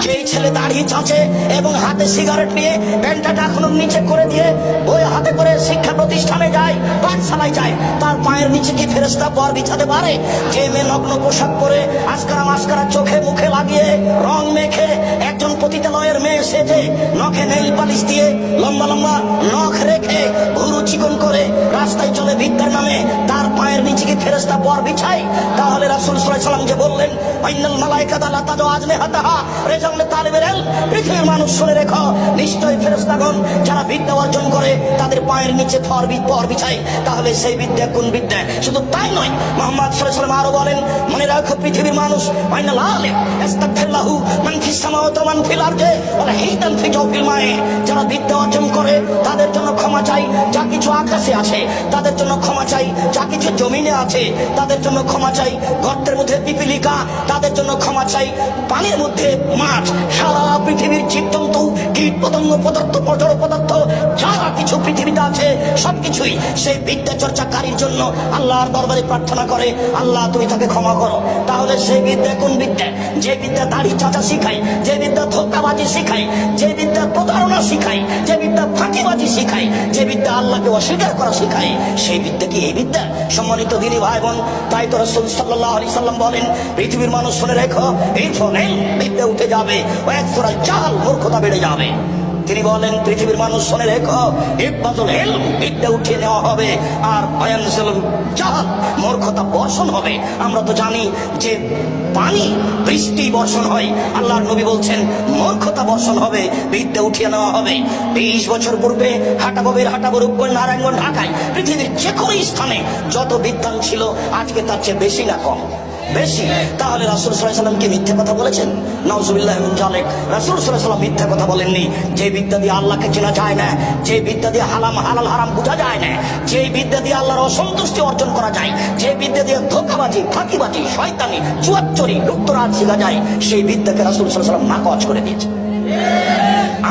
যেই ছেলে দাড়ি চাঁচে এবং হাতে সিগারেট নিয়ে প্যান্টটা এখনো নিচে করে দিয়ে বই হাতে করে শিক্ষা প্রতিষ্ঠানে যায়, পাঠশালায় যায়, তার পায়ের নিচে কি ফেরেশতা পর বিছাতে পারে? যে মেয়ে নগ্ন পোশাক পরে আজকারা মাস্কারা চোখে মুখে লাগিয়ে রং মেখে একজন পতিতালয়ের মেয়ে সেজে নখে নেইল পালিশ দিয়ে লম্বা লম্বা নখ রেখে ভুরু চিকন করে রাস্তায় চলে বিদ্যার নামে, তার পায়ের নিচে কি ফেরেশতা পর বিছায়? তাহলে রাসূল সাল্লাল্লাহু আলাইহি ওয়াসাল্লাম যে বললেন আইনাল মালায়েকাতা লা তাদু আজনিহাতাহা রেজাউল তালিবের ইলম, পৃথিবীর মানুষ শুনে রেখো, নিশ্চয়ই ফেরেশতাগণ যারা বিদ্যা অর্জন করে তাদের পায়ের নিচে পর বিছায়। তাহলে সেই বিদ্যা কোন বিদ্যা? শুধু তাই নয়, মুহাম্মদ সাল্লাল্লাহু আলাইহি ওয়াসাল্লাম আরো বলেন, মনে রাখো পৃথিবীর মানুষ আইনাল আলিম ইস্তাগফিরলাহু মান ফিস সামাওয়াতি ওয়া মান ফিল আরদি ওয়া হিদান ফি জাওফিল মায়ে, যারা বিদ্যা অর্জন করে তাদের জন্য ক্ষমা চাই যা কিছু আকাশে আছে, তাদের জন্য ক্ষমা চাই যা কিছু জমিনে আছে, তাদের জন্য ক্ষমা চাই গর্তের মধ্যে পিপিলিকা, তাদের জন্য ক্ষমা চাই পানির মধ্যে মাছ, সারা পৃথিবীর জীবজন্তু কীট পতঙ্গ পদার্থ জড় পদার্থ যা কিছু পৃথিবীতে আছে সবকিছুই সেই বিদ্যা চর্চাকারীর জন্য আল্লাহর দরবারে প্রার্থনা করে, আল্লাহ তুমি তাকে ক্ষমা করো। তাহলে সেই বিদ্যা কোন বিদ্যা? যে বিদ্যা দাড়ি চাচা শিখায়, যে বিদ্যা ধোঁকাবাজি শিখায়, যে বিদ্যা প্রতারণা শিখায়, যে বিদ্যা ফাঁকিবাজি শিখায়, যে বিদ্যা আল্লাহকে অস্বীকার করা শিখায়, সেই বিদ্যা কি এই বিদ্যা? সম্মানিত দিনী ভাই বোন, তাই তো রাসূল সাল্লাল্লাহু আলাইহি সাল্লাম বলেন, পৃথিবীর মানুষ শুনে রেখো, এই ফোনে বিদ্যা উঠে যাবে ও এক সুরায় জাল মূর্খতা বেড়ে যাবে। তিনি বলেন, পৃথিবীর মানুষ শুনে রেখো, ইকবাতুল ইলম বিদ্যা উঠিয়ে নেওয়া হবে আর ওয়ায়ানজিলুল জাহাল মূর্খতা বর্ষণ হবে। আমরা তো জানি যে পানি বৃষ্টি বর্ষণ হয়, আল্লাহর নবী বলছেন মূর্খতা বর্ষণ হবে, বিদ্যা উঠিয়ে নেওয়া হবে। 20 বছর পূর্বে হাটাবো রূপগঞ্জ নারায়ণগঞ্জ ঢাকায় পৃথিবীর যে কোনো স্থানে যত বিদ্যান ছিল আজকে তার চেয়ে বেশি না কম? বেশি। তাহলে রাসূল সাল্লাল্লাহু আলাইহি ওয়াসাল্লাম কি মিথ্যা কথা বলেছেন? নাউযুবিল্লাহি মিন যালিক। রাসূল সাল্লাল্লাহু আলাইহি ওয়াসাল্লাম মিথ্যা কথা বলেননি। যে বিদ্যা দিয়ে আল্লাহকে চেনা যায় না, যে বিদ্যা দিয়ে হালাল হারাম বোঝা যায় না, যে বিদ্যা দিয়ে আল্লাহর অসন্তুষ্টি অর্জন করা যায়, যে বিদ্যা দিয়ে ধোঁকাবাজি ফাঁকিবাজি শয়তানি জুয়াচুরি লুপ্তরাজ শেখা যায়, সেই বিদ্যাকে রাসূল সাল্লাল্লাহু আলাইহি ওয়াসাল্লাম নাকচ করে দিয়েছে।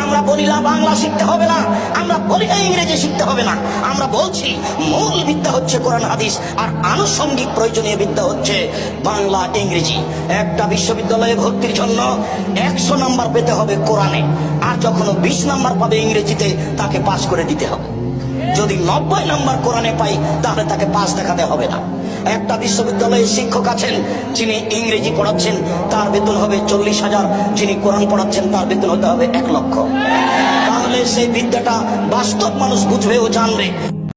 আমরা বলি না বাংলা শিখতে হবে না, আমরা বলি না ইংরেজি শিখতে হবে না, আমরা বলছি মূল বিদ্যা হচ্ছে কোরআন হাদিস আর আনুষঙ্গিক প্রয়োজনীয় বিদ্যা হচ্ছে বাংলা ইংরেজি। একটা বিশ্ববিদ্যালয়ে ভর্তির জন্য 100 নাম্বার পেতে হবে কোরআনে, আর যখন 20 নাম্বার পাবে ইংরেজিতে তাকে পাস করে দিতে হবে। যদি 90 নাম্বার কোরআনে পাই তাহলে তাকে পাস দেখাতে হবে না। একটা বিশ্ববিদ্যালয়ে শিক্ষক আছেন, যিনি ইংরেজি পড়াচ্ছেন তার বেতন হবে 40,000, যিনি কোরআন পড়াচ্ছেন তার বেতন হতে হবে 1 লক্ষ। তাহলে সেই বিদ্যাটা বাস্তব মানুষ বুঝবে ও জানবে।